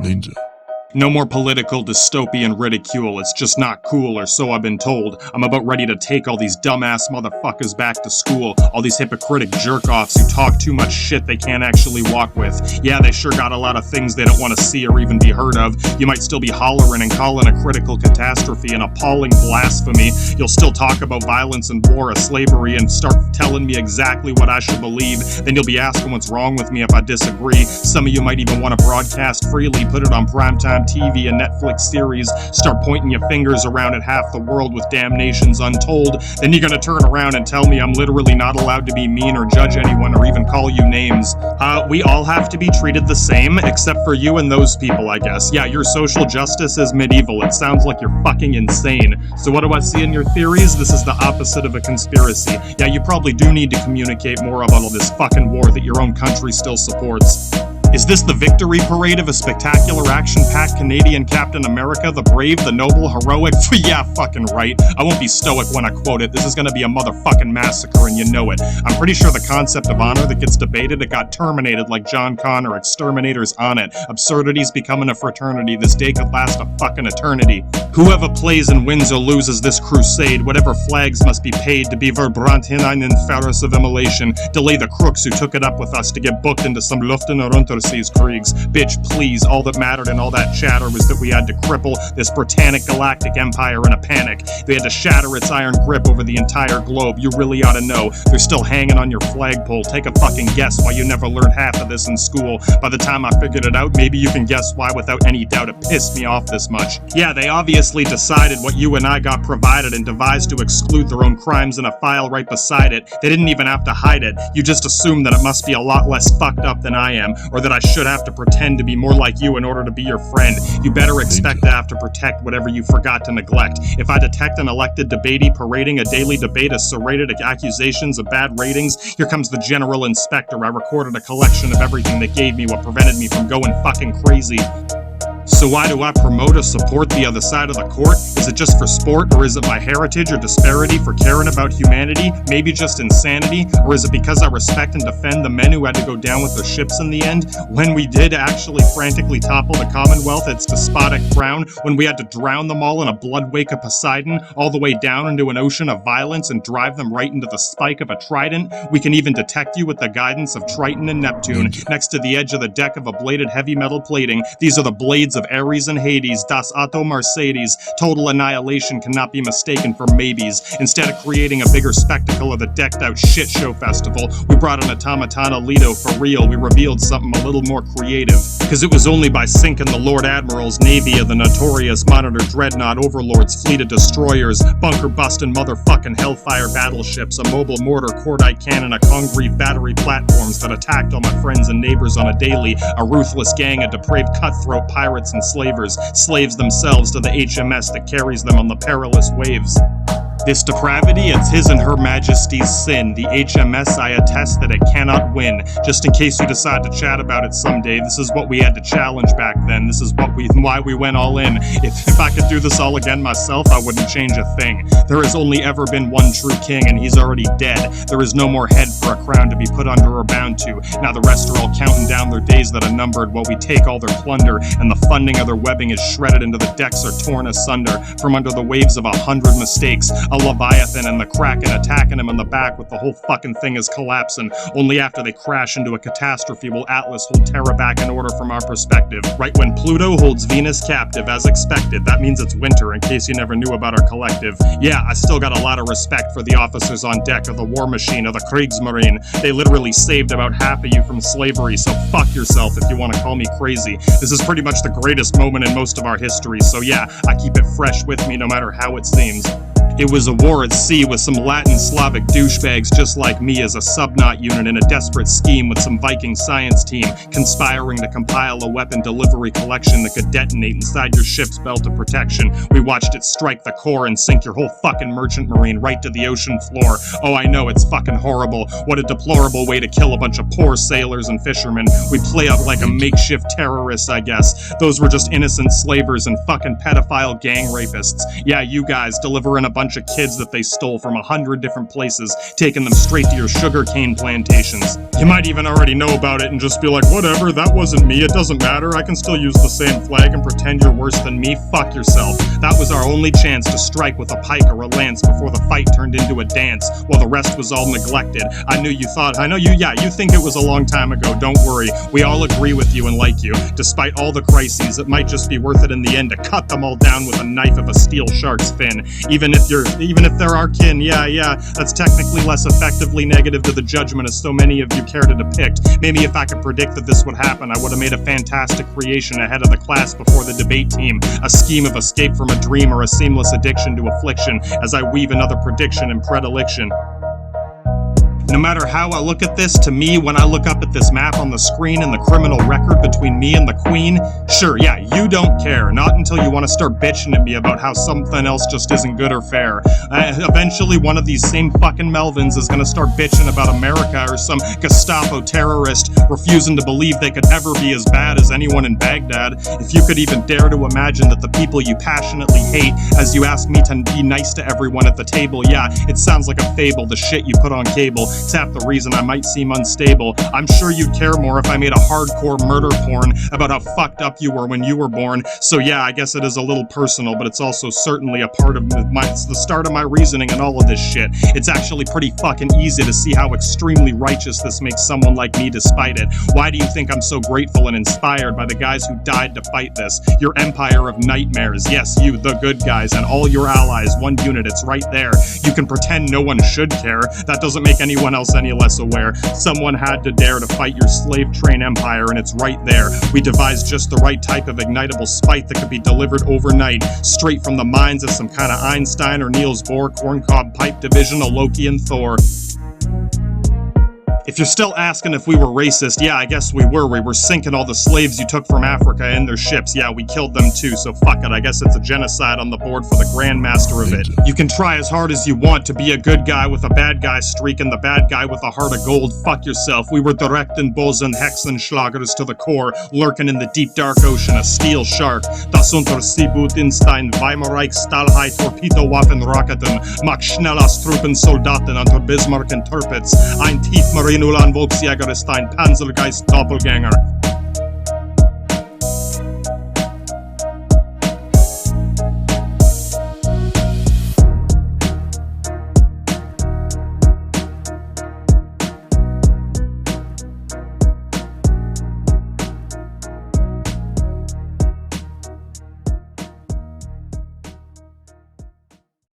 Nxnja. No more political dystopian ridicule, it's just not cool, or so I've been told. I'm about ready to take all these dumbass motherfuckers back to school, all these hypocritic jerk-offs who talk too much shit they can't actually walk with. Yeah, they sure got a lot of things they don't want to see or even be heard of. You might still be hollering and calling a critical catastrophe an appalling blasphemy. You'll still talk about violence and war, slavery, and start telling me exactly what I should believe. Then you'll be asking what's wrong with me if I disagree. Some of you might even want to broadcast freely, put it on primetime TV and Netflix series, start pointing your fingers around at half the world with damnations untold. Then you're gonna turn around and tell me I'm literally not allowed to be mean or judge anyone or even call you names. We all have to be treated the same, except for you and those people, I guess. Yeah, your social justice is medieval. It sounds like you're fucking insane. So what do I see in your theories? This is the opposite of a conspiracy. Yeah, you probably do need to communicate more about all this fucking war that your own country still supports. Is this the victory parade of a spectacular action-packed Canadian Captain America, the brave, the noble, heroic? Yeah, fucking right. I won't be stoic when I quote it. This is gonna be a motherfucking massacre and you know it. I'm pretty sure the concept of honor that gets debated, it got terminated like John Connor, exterminators on it. Absurdity's becoming a fraternity. This day could last a fucking eternity. Whoever plays and wins or loses this crusade, whatever flags must be paid to be verbrant in einen Ferris of immolation. Delay the crooks who took it up with us to get booked into some Luften or Kriegs. Bitch, please, all that mattered and all that chatter was that we had to cripple this Britannic galactic empire in a panic. They had to shatter its iron grip over the entire globe. You really ought to know. They're still hanging on your flagpole. Take a fucking guess why you never learned half of this in school. By the time I figured it out, maybe you can guess why without any doubt it pissed me off this much. Yeah, they obviously decided what you and I got provided and devised to exclude their own crimes in a file right beside it. They didn't even have to hide it. You just assumed that it must be a lot less fucked up than I am, or that I should have to pretend to be more like you in order to be your friend. You better expect to have to protect whatever you forgot to neglect. If I detect an elected debatee parading a daily debate of serrated accusations of bad ratings, here comes the general inspector. I recorded a collection of everything that gave me what prevented me from going fucking crazy. So why do I promote or support the other side of the court? Is it just for sport, or is it my heritage or disparity for caring about humanity? Maybe just insanity? Or is it because I respect and defend the men who had to go down with their ships in the end? When we did actually frantically topple the Commonwealth its despotic crown, when we had to drown them all in a blood wake of Poseidon, all the way down into an ocean of violence and drive them right into the spike of a trident, we can even detect you with the guidance of Triton and Neptune. Next to the edge of the deck of a bladed heavy metal plating, these are the blades of Ares and Hades, Das Auto Mercedes. Total annihilation cannot be mistaken for maybes. Instead of creating a bigger spectacle of the decked out shit show festival, we brought an automaton Alito for real. We revealed something a little more creative. Cause it was only by sinking the Lord Admiral's navy of the notorious Monitor Dreadnought Overlord's fleet of destroyers, bunker busting motherfucking Hellfire battleships, a mobile mortar cordite cannon, a Congreve battery platforms that attacked all my friends and neighbors on a daily, a ruthless gang of depraved cutthroat pirates and slavers, slaves themselves to the HMS that carries them on the perilous waves. This depravity, it's His and Her Majesty's sin. The HMS, I attest that it cannot win. Just in case you decide to chat about it someday, this is what we had to challenge back then. This is why we went all in. If I could do this all again myself, I wouldn't change a thing. There has only ever been one true king, and he's already dead. There is no more head for a crown to be put under or bound to. Now the rest are all counting down their days that are numbered while we take all their plunder, and the funding of their webbing is shredded into the decks are torn asunder from under the waves of 100 mistakes. A Leviathan and the Kraken attacking him in the back with the whole fucking thing is collapsing. Only after they crash into a catastrophe will Atlas hold Terra back in order from our perspective. Right when Pluto holds Venus captive, as expected. That means it's winter, in case you never knew about our collective. Yeah, I still got a lot of respect for the officers on deck of the War Machine of the Kriegsmarine. They literally saved about half of you from slavery, so fuck yourself if you want to call me crazy. This is pretty much the greatest moment in most of our history, so yeah, I keep it fresh with me no matter how it seems. It was a war at sea with some Latin Slavic douchebags just like me as a subknot unit in a desperate scheme with some Viking science team conspiring to compile a weapon delivery collection that could detonate inside your ship's belt of protection. We watched it strike the core and sink your whole fucking merchant marine right to the ocean floor. Oh, I know, it's fucking horrible. What a deplorable way to kill a bunch of poor sailors and fishermen. We play out like a makeshift terrorist, I guess. Those were just innocent slavers and fucking pedophile gang rapists. Yeah, you guys delivering a bunch bunch of kids that they stole from 100 different places, taking them straight to your sugarcane plantations. You might even already know about it and just be like, whatever, that wasn't me, it doesn't matter, I can still use the same flag and pretend you're worse than me. Fuck yourself. That was our only chance to strike with a pike or a lance before the fight turned into a dance, while the rest was all neglected. I know you think it was a long time ago, don't worry. We all agree with you and like you. Despite all the crises, it might just be worth it in the end to cut them all down with a knife of a steel shark's fin. Even if they're our kin, yeah, that's technically less effectively negative to the judgment as so many of you care to depict. Maybe if I could predict that this would happen, I would have made a fantastic creation ahead of the class before the debate team. A scheme of escape from a dream or a seamless addiction to affliction as I weave another prediction and predilection. No matter how I look at this, to me, when I look up at this map on the screen and the criminal record between me and the Queen, sure, yeah, you don't care. Not until you want to start bitching at me about how something else just isn't good or fair. Eventually, one of these same fucking Melvins is gonna start bitching about America or some Gestapo terrorist refusing to believe they could ever be as bad as anyone in Baghdad. If you could even dare to imagine that the people you passionately hate, as you ask me to be nice to everyone at the table, yeah, it sounds like a fable, the shit you put on cable. It's half the reason I might seem unstable. I'm sure you'd care more if I made a hardcore murder porn about how fucked up you were when you were born. So yeah, I guess it is a little personal, but it's also certainly a part of it's the start of my reasoning and all of this shit. It's actually pretty fucking easy to see how extremely righteous this makes someone like me despite it. Why do you think I'm so grateful and inspired by the guys who died to fight this? Your empire of nightmares. Yes, you, the good guys, and all your allies, one unit, it's right there. You can pretend no one should care. That doesn't make anyone else any less aware. Someone had to dare to fight your slave train empire, and it's right there. We devised just the right type of ignitable spite that could be delivered overnight, straight from the minds of some kind of Einstein or Niels Bohr, corncob pipe division, a Loki and Thor. If you're still asking if we were racist, yeah, I guess we were. We were sinking all the slaves you took from Africa in their ships. Yeah, we killed them too, so fuck it. I guess it's a genocide on the board for the Grandmaster of it. You can try as hard as you want to be a good guy with a bad guy streak and the bad guy with a heart of gold. Fuck yourself. We were direct and Bosen Hexenschlagers to the core, lurking in the deep dark ocean, a steel shark. Das Unterseeboot Instein, Weimarreich, Stahlhai, Torpedowaffen, Rocketen, Mach Schnellers Truppen, Soldaten unter Bismarck and Tirpitz, ein Tiefmarine Ulan Volksjäger ist ein Panzergeist Doppelgänger.